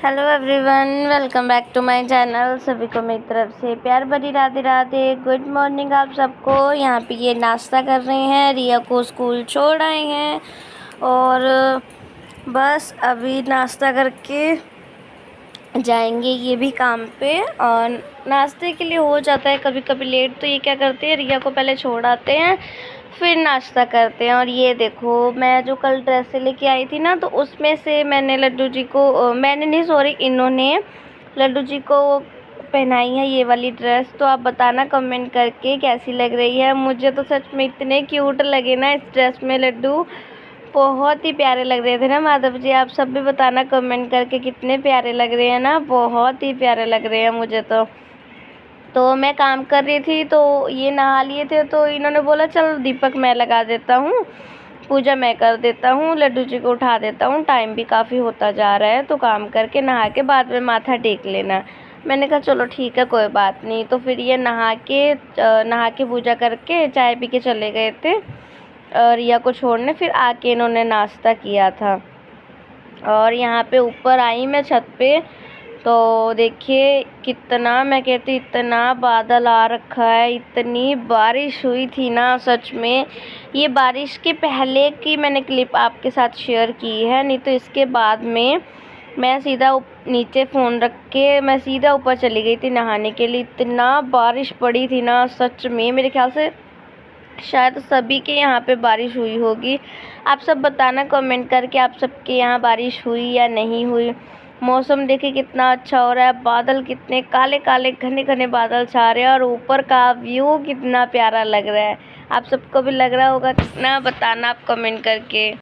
Hello everyone, welcome back to my channel. सभी को मेरी तरफ से प्यार भरी राधे राधे। गुड मॉर्निंग आप सबको। यहाँ पे ये नाश्ता कर रहे हैं, रिया को स्कूल छोड़ आए हैं और बस अभी नाश्ता करके जाएंगे ये भी काम पे। और नाश्ते के लिए हो जाता है कभी कभी लेट, तो ये क्या करते हैं, रिया को पहले छोड़ आते हैं फिर नाश्ता करते हैं। और ये देखो, मैं जो कल ड्रेसें लेके आई थी ना, तो उसमें से मैंने लड्डू जी को मैंने नहीं, सॉरी, इन्होंने लड्डू जी को पहनाई है ये वाली ड्रेस। तो आप बताना कमेंट करके कैसी लग रही है। मुझे तो सच में इतने क्यूट लगे ना इस ड्रेस में लड्डू, बहुत ही प्यारे लग रहे थे ना माधव जी। आप सब भी बताना कमेंट करके कितने प्यारे लग रहे हैं ना, बहुत ही प्यारे लग रहे हैं मुझे तो मैं काम कर रही थी तो ये नहा लिए थे, तो इन्होंने बोला चल दीपक मैं लगा देता हूँ, पूजा मैं कर देता हूँ, लड्डू जी को उठा देता हूँ, टाइम भी काफ़ी होता जा रहा है, तो काम करके नहा के बाद में माथा टेक लेना। मैंने कहा चलो ठीक है कोई बात नहीं। तो फिर ये नहा के पूजा करके चाय पी के चले गए थे रिया को छोड़ने। फिर आके इन्होंने नाश्ता किया था और यहाँ पे ऊपर आई मैं छत पे, तो देखिए कितना, मैं कहती इतना बादल आ रखा है, इतनी बारिश हुई थी ना सच में। ये बारिश के पहले की मैंने क्लिप आपके साथ शेयर की है, नहीं तो इसके बाद में मैं सीधा नीचे फ़ोन रख के मैं सीधा ऊपर चली गई थी नहाने के लिए। इतना बारिश पड़ी थी ना सच में, मेरे ख्याल से शायद सभी के यहाँ पे बारिश हुई होगी। आप सब बताना कमेंट करके आप सबके यहाँ बारिश हुई या नहीं हुई। मौसम देखिए कितना अच्छा हो रहा है, बादल कितने काले काले घने घने बादल छा रहे हैं और ऊपर का व्यू कितना प्यारा लग रहा है। आप सबको भी लग रहा होगा कितना, बताना आप कमेंट करके।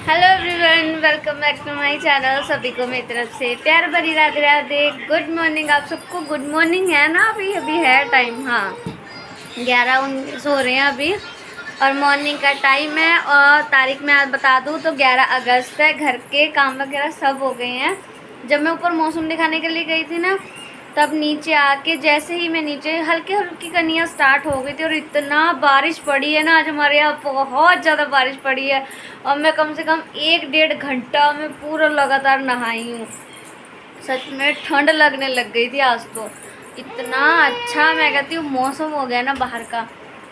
Hello everyone, welcome back to my channel. सभी को मेरी तरफ से प्यार भरी राधे राधे। गुड मॉर्निंग आप सबको। गुड मॉर्निंग है ना, अभी है टाइम, हाँ 11:19 हो रहे हैं अभी और मॉर्निंग का टाइम है। और तारीख मैं आज बता दूँ तो 11 अगस्त है। घर के काम वगैरह सब हो गए हैं। जब मैं ऊपर मौसम दिखाने के लिए गई थी ना, तब नीचे आके जैसे ही मैं नीचे हल्की हल्की कनियाँ स्टार्ट हो गई थी और इतना बारिश पड़ी है ना आज हमारे यहाँ, बहुत ज़्यादा बारिश पड़ी है। और मैं कम से कम 1-1.5 घंटा में पूरा लगातार नहाई हूँ। सच में ठंड लगने लग गई थी आज तो। इतना अच्छा मैं कहती हूँ मौसम हो गया ना बाहर का,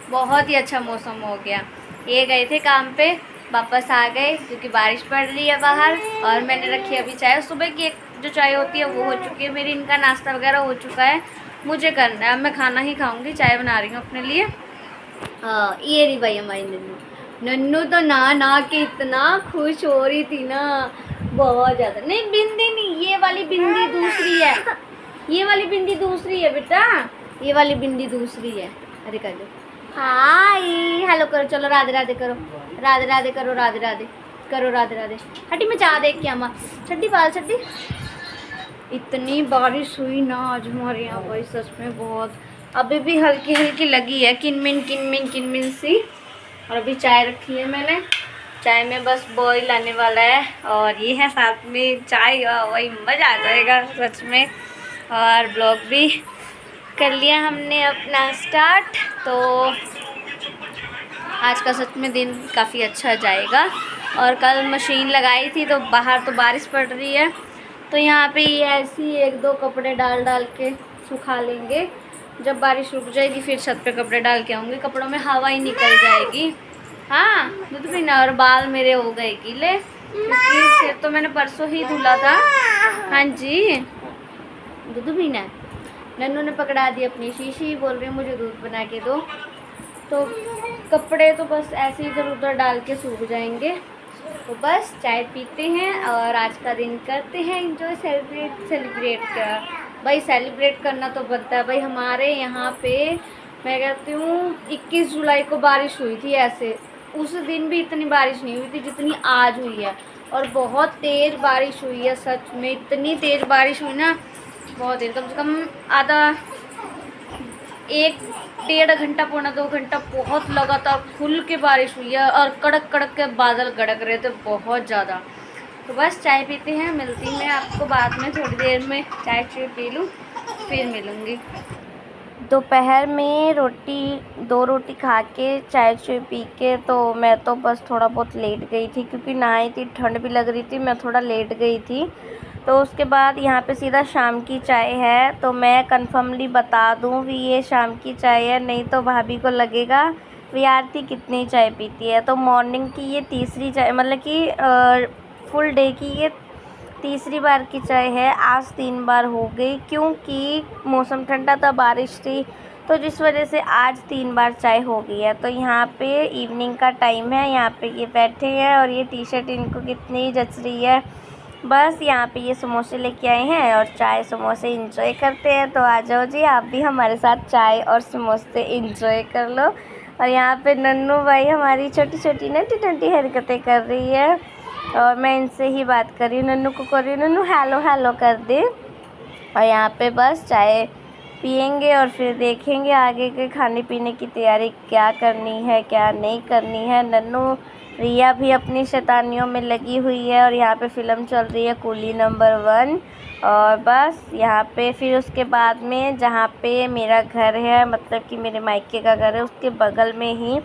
बहुत ही अच्छा मौसम हो गया। ये गए थे काम पे, वापस आ गए क्योंकि बारिश पड़ रही है बाहर। और मैंने रखी अभी चाय, सुबह की एक जो चाय होती है वो हो चुकी है मेरी, इनका नाश्ता वगैरह हो चुका है, मुझे करना है। अब मैं खाना ही खाऊंगी, चाय बना रही हूँ अपने लिए। हाँ ये रही भाई हमारी नन्नू। नन्नू तो ना के इतना खुश हो रही थी ना, बहुत ज़्यादा। नहीं बिंदी नहीं, ये वाली बिंदी दूसरी है, ये वाली बिंदी दूसरी है बेटा, ये वाली बिंदी दूसरी है। अरे कर लो हाय हेलो करो, चलो राधे राधे करो, राधे राधे करो, राधे राधे करो, राधे राधे। हटी मैं चाह देख के अम्मा, छड्डी बाल छड्डी। इतनी बारिश हुई ना आज हमारे यहाँ भाई, सच में बहुत। अभी भी हल्की हल्की लगी है, किनमिन सी। और अभी चाय रखी है मैंने, चाय में बस बॉईल आने वाला है और ये है साथ में चाय, वही मज़ा आ जाएगा सच में। और ब्लॉग भी कर लिया हमने अपना स्टार्ट, तो आज का सच में दिन काफ़ी अच्छा जाएगा। और कल मशीन लगाई थी तो बाहर तो बारिश पड़ रही है, तो यहाँ पे ये ऐसी 1-2 कपड़े डाल के सुखा लेंगे। जब बारिश रुक जाएगी फिर छत पे कपड़े डाल के आऊँगी, कपड़ों में हवा ही निकल जाएगी। हाँ दूध पीना। और बाल मेरे हो गए गीले क्योंकि सिर तो मैंने परसों ही धुला था। हाँ जी दूध पीना है। नन्नू ने पकड़ा दी अपनी शीशी, बोल रही मुझे दूध बना के दो। तो कपड़े तो बस ऐसे इधर उधर डाल के सूख जाएंगे। तो बस चाय पीते हैं और आज का दिन करते हैं एंजॉय। सेलिब्रेट कर भाई, सेलिब्रेट करना तो बनता है भाई। हमारे यहाँ पे मैं कहती हूँ 21 जुलाई को बारिश हुई थी ऐसे, उस दिन भी इतनी बारिश नहीं हुई थी जितनी आज हुई है। और बहुत तेज़ बारिश हुई है सच में, इतनी तेज़ बारिश हुई ना, बहुत देर, कम से कम आधा 1-1.5 घंटा, 1.25 घंटा बहुत लगातार खुल के बारिश हुई है। और कड़क कड़क के बादल गड़क रहे थे बहुत ज़्यादा। तो बस चाय पीते हैं, मिलती मैं आपको बाद में, थोड़ी देर में चाय पी लूँ फिर मिलूँगी। दोपहर में दो रोटी खा के चाय पी के तो मैं तो बस थोड़ा बहुत लेट गई थी, क्योंकि नहाई थी, ठंड भी लग रही थी, मैं थोड़ा लेट गई थी। तो उसके बाद यहाँ पे सीधा शाम की चाय है, तो मैं कन्फर्मली बता दूँ भी ये शाम की चाय है, नहीं तो भाभी को लगेगा भी आरती कितनी चाय पीती है। तो मॉर्निंग की ये तीसरी चाय, मतलब कि फुल डे की ये तीसरी बार की चाय है। आज 3 बार हो गई, क्योंकि मौसम ठंडा था, बारिश थी, तो जिस वजह से आज 3 बार चाय हो गई है। तो यहाँ पे इवनिंग का टाइम है, यहाँ पे ये बैठे हैं और ये टी-शर्ट इनको कितनी जच रही है। बस यहाँ पे ये समोसे लेके आए हैं और चाय समोसे इंजॉय करते हैं। तो आ जाओ जी, आप भी हमारे साथ चाय और समोसे इंजॉय कर लो। और यहाँ पे नन्नू भाई हमारी छोटी छोटी नटी हरकतें कर रही है, और मैं इनसे ही बात कर रही हूँ, नन्नू को कर रही हूँ, नन्नू हेलो हेलो कर दे। और यहाँ पे बस चाय पियेंगे और फिर देखेंगे आगे के खाने पीने की तैयारी क्या करनी है क्या नहीं करनी है। नन्नू रिया भी अपनी शैतानियों में लगी हुई है, और यहाँ पे फ़िल्म चल रही है कूली नंबर 1। और बस यहाँ पे फिर उसके बाद में जहाँ पे मेरा घर है, मतलब कि मेरे मायके का घर है, उसके बगल में ही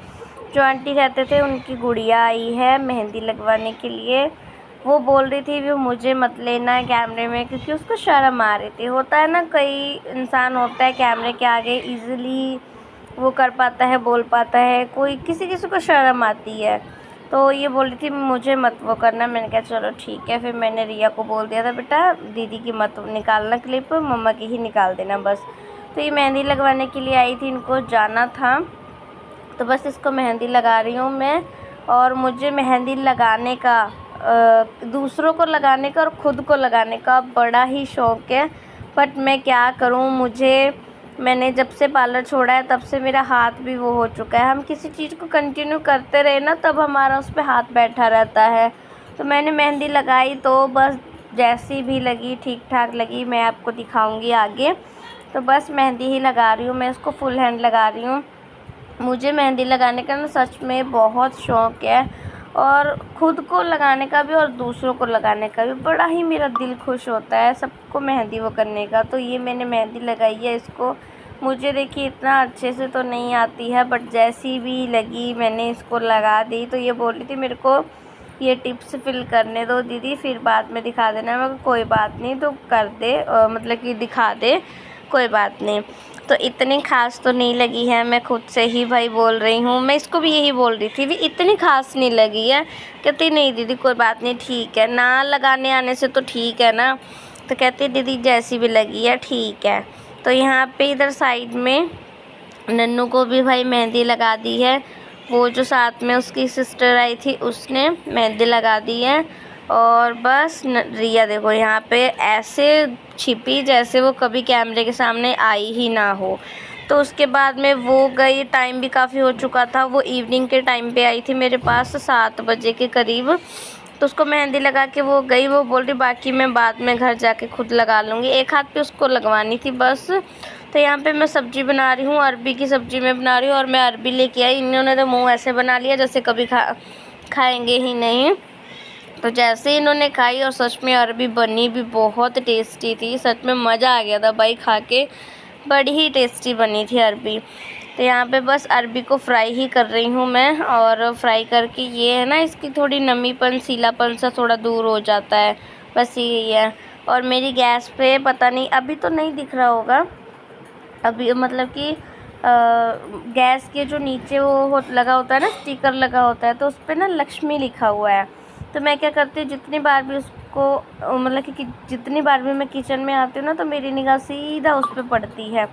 जो आंटी रहते थे उनकी गुड़िया आई है मेहंदी लगवाने के लिए। वो बोल रही थी भी मुझे मत लेना है कैमरे में, क्योंकि उसको शर्म आ रही थी। होता है ना, कई इंसान होता है कैमरे के आगे इजीली वो कर पाता है, बोल पाता है, कोई किसी किसी को शर्म आती है। तो ये बोल रही थी मुझे मत वो करना। मैंने कहा चलो ठीक है। फिर मैंने रिया को बोल दिया था बेटा दीदी की मत निकालना क्लिप, मम्मा की ही निकाल देना बस। तो ये मेहंदी लगवाने के लिए आई थी, इनको जाना था, तो बस इसको मेहंदी लगा रही हूँ मैं। और मुझे मेहंदी लगाने का, दूसरों को लगाने का और ख़ुद को लगाने का बड़ा ही शौक़ है। बट मैं क्या करूँ, मैंने जब से पार्लर छोड़ा है तब से मेरा हाथ भी वो हो चुका है। हम किसी चीज़ को कंटिन्यू करते रहे ना, तब हमारा उस पर हाथ बैठा रहता है। तो मैंने मेहंदी लगाई तो बस जैसी भी लगी ठीक ठाक लगी, मैं आपको दिखाऊंगी आगे। तो बस मेहंदी ही लगा रही हूँ मैं, इसको फुल हैंड लगा रही हूँ। मुझे मेहंदी लगाने का ना सच में बहुत शौक़ है, और ख़ुद को लगाने का भी और दूसरों को लगाने का भी बड़ा ही मेरा दिल खुश होता है, सबको मेहंदी वो करने का। तो ये मैंने मेहंदी लगाई है इसको। मुझे देखिए इतना अच्छे से तो नहीं आती है, बट जैसी भी लगी मैंने इसको लगा दी। तो ये बोल रही थी मेरे को ये टिप्स फिल करने दो दीदी, फिर बाद में दिखा देना। मैं कोई बात नहीं, तो कर दे, मतलब कि दिखा दे, कोई बात नहीं। तो इतनी ख़ास तो नहीं लगी है, मैं खुद से ही भाई बोल रही हूँ। मैं इसको भी यही बोल रही थी भी इतनी ख़ास नहीं लगी है। कहती नहीं दीदी कोई बात नहीं, ठीक है ना, लगाने आने से तो ठीक है ना। तो कहती दीदी जैसी भी लगी है ठीक है। तो यहाँ पे इधर साइड में नन्नू को भी भाई मेहंदी लगा दी है। वो जो साथ में उसकी सिस्टर आई थी उसने मेहंदी लगा दी है। और बस रिया देखो यहाँ पे ऐसे छिपी जैसे वो कभी कैमरे के सामने आई ही ना हो। तो उसके बाद में वो गई, टाइम भी काफ़ी हो चुका था, वो इवनिंग के टाइम पे आई थी मेरे पास 7 बजे के करीब। तो उसको मेहंदी लगा के वो गई, वो बोल रही बाकी मैं बाद में घर जाके खुद लगा लूँगी। एक हाथ पे उसको लगवानी थी बस। तो यहाँ पे मैं सब्ज़ी बना रही हूँ, अरबी की सब्ज़ी मैं बना रही हूँ, और मैं अरबी लेके आई। इन्होंने तो मुँह ऐसे बना लिया जैसे कभी खाएँगे ही नहीं। तो जैसे इन्होंने खाई, और सच में अरबी बनी भी बहुत टेस्टी थी, सच में मज़ा आ गया था भाई खा के, बड़ी ही टेस्टी बनी थी अरबी। तो यहाँ पे बस अरबी को फ्राई ही कर रही हूँ मैं, और फ्राई करके ये है ना इसकी थोड़ी नमीपन सीलापन सा थोड़ा दूर हो जाता है, बस यही है। और मेरी गैस पे पता नहीं अभी तो नहीं दिख रहा होगा, अभी मतलब कि गैस के जो नीचे वो लगा होता है ना, स्टिकर लगा होता है, तो उस पर ना लक्ष्मी लिखा हुआ है। तो मैं क्या करती हूँ जितनी बार भी उसको मतलब कि जितनी बार भी मैं किचन में आती हूँ ना, तो मेरी निगाह सीधा उस पर पड़ती है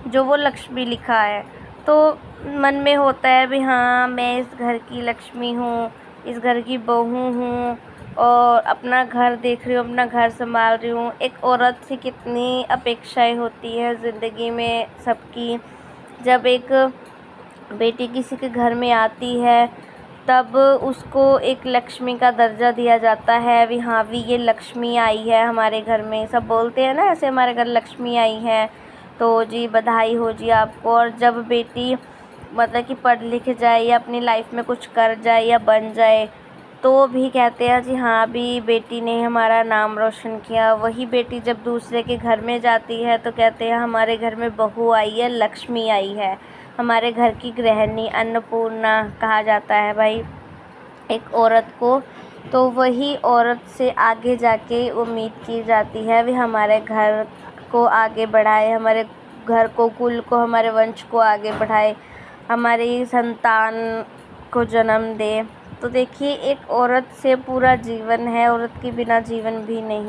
जो वो लक्ष्मी लिखा है। तो मन में होता है भी हाँ मैं इस घर की लक्ष्मी हूँ, इस घर की बहू हूँ, और अपना घर देख रही हूँ, अपना घर संभाल रही हूँ। एक औरत से कितनी अपेक्षाएं होती है ज़िंदगी में सबकी। जब एक बेटी किसी के घर में आती है तब उसको एक लक्ष्मी का दर्जा दिया जाता है, भी हाँ भी ये लक्ष्मी आई है हमारे घर में। सब बोलते हैं ना ऐसे हमारे घर लक्ष्मी आई है, तो जी बधाई हो जी आपको। और जब बेटी मतलब कि पढ़ लिख जाए या अपनी लाइफ में कुछ कर जाए या बन जाए, तो भी कहते हैं जी हाँ अभी बेटी ने हमारा नाम रोशन किया। वही बेटी जब दूसरे के घर में जाती है तो कहते हैं हमारे घर में बहू आई है, लक्ष्मी आई है, हमारे घर की गृहिणी अन्नपूर्णा कहा जाता है भाई एक औरत को। तो वही औरत से आगे जाके उम्मीद की जाती है भी हमारे घर को आगे बढ़ाए, हमारे घर को, कुल को, हमारे वंश को आगे बढ़ाए, हमारी संतान को जन्म दे। तो देखिए एक औरत से पूरा जीवन है, औरत के बिना जीवन भी नहीं।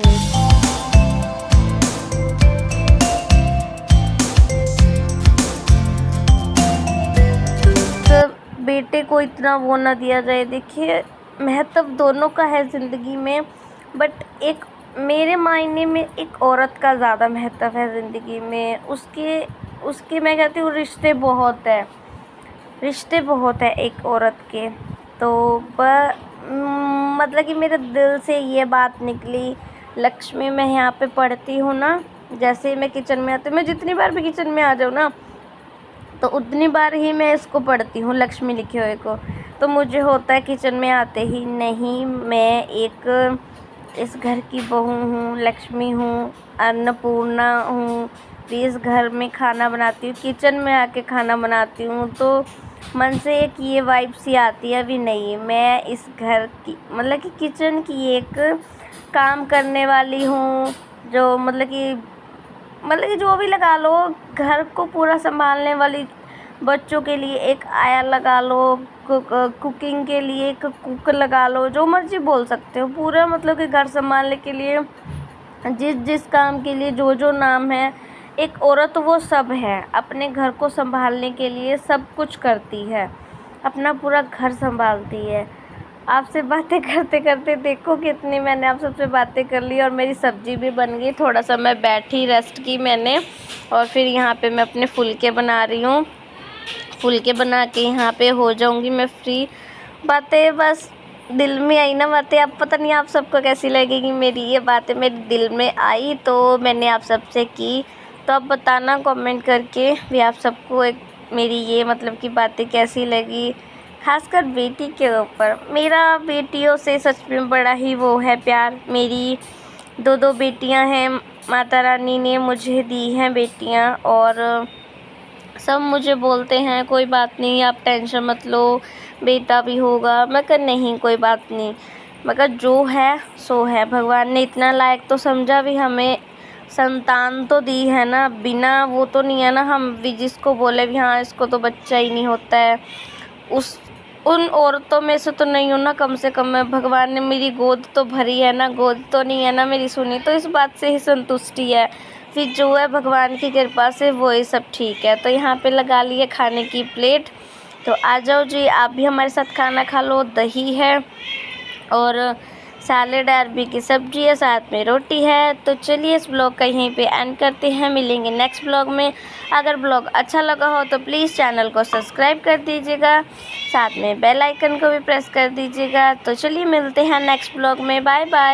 तो बेटे को इतना वो ना दिया जाए। देखिए महत्व दोनों का है ज़िंदगी में, बट एक मेरे मायने में एक औरत का ज़्यादा महत्व है ज़िंदगी में। उसके मैं कहती हूँ रिश्ते बहुत है एक औरत के। तो मतलब कि मेरे दिल से ये बात निकली। लक्ष्मी मैं यहाँ पे पढ़ती हूँ ना, जैसे मैं किचन में आती हूँ, मैं जितनी बार भी किचन में आ जाऊँ ना तो उतनी बार ही मैं इसको पढ़ती हूँ लक्ष्मी लिखे हुए को। तो मुझे होता है किचन में आते ही नहीं मैं एक इस घर की बहू हूँ, लक्ष्मी हूँ, अन्नपूर्णा हूँ, भी इस घर में खाना बनाती हूँ, किचन में आके खाना बनाती हूँ। तो मन से एक ये वाइब सी आती है भी नहीं मैं इस घर की मतलब कि किचन की एक काम करने वाली हूँ, जो मतलब कि जो भी लगा लो, घर को पूरा संभालने वाली, बच्चों के लिए एक आया लगा लो, कुकिंग के लिए एक कुक लगा लो, जो मर्जी बोल सकते हो। पूरा मतलब कि घर संभालने के लिए जिस काम के लिए जो नाम है एक औरत वो सब है। अपने घर को संभालने के लिए सब कुछ करती है, अपना पूरा घर संभालती है। आपसे बातें करते करते देखो कितनी मैंने आप सबसे बातें कर ली और मेरी सब्ज़ी भी बन गई। थोड़ा सा मैं बैठी रेस्ट की मैंने और फिर यहाँ पे मैं अपने फुलके बना रही हूँ। फुलके बना के यहाँ पे हो जाऊँगी मैं फ्री। बातें बस दिल में आई ना बातें, अब पता नहीं आप सबको कैसी लगेगी मेरी ये बातें। मेरे दिल में आई तो मैंने आप सबसे की। तो अब बताना कमेंट करके भी आप सबको एक मेरी ये मतलब की बातें कैसी लगी, खासकर बेटी के ऊपर। मेरा बेटियों से सच में बड़ा ही वो है प्यार। मेरी दो बेटियां हैं, माता रानी ने मुझे दी हैं बेटियां, और सब मुझे बोलते हैं कोई बात नहीं आप टेंशन मत लो, बेटा भी होगा। मैं कहा नहीं कोई बात नहीं, मगर जो है सो है। भगवान ने इतना लायक तो समझा भी हमें संतान तो दी है ना, बिना वो तो नहीं है ना हम भी जिसको बोले भी हाँ इसको तो बच्चा ही नहीं होता है, उन औरतों में से तो नहीं हूँ ना। कम से कम मैं भगवान ने मेरी गोद तो भरी है ना, गोद तो नहीं है ना मेरी सुनी, तो इस बात से ही संतुष्टि है। फिर जो है भगवान की कृपा से वो ही सब ठीक है। तो यहाँ पे लगा लिए खाने की प्लेट, तो आ जाओ जी आप भी हमारे साथ खाना खा लो। दही है और सैलेड अरबी की सब्ज़ी है, साथ में रोटी है। तो चलिए इस ब्लॉग का यहीं पे एंड करते हैं, मिलेंगे नेक्स्ट ब्लॉग में। अगर ब्लॉग अच्छा लगा हो तो प्लीज़ चैनल को सब्सक्राइब कर दीजिएगा, साथ में बेल आइकन को भी प्रेस कर दीजिएगा। तो चलिए मिलते हैं नेक्स्ट ब्लॉग में, बाय बाय।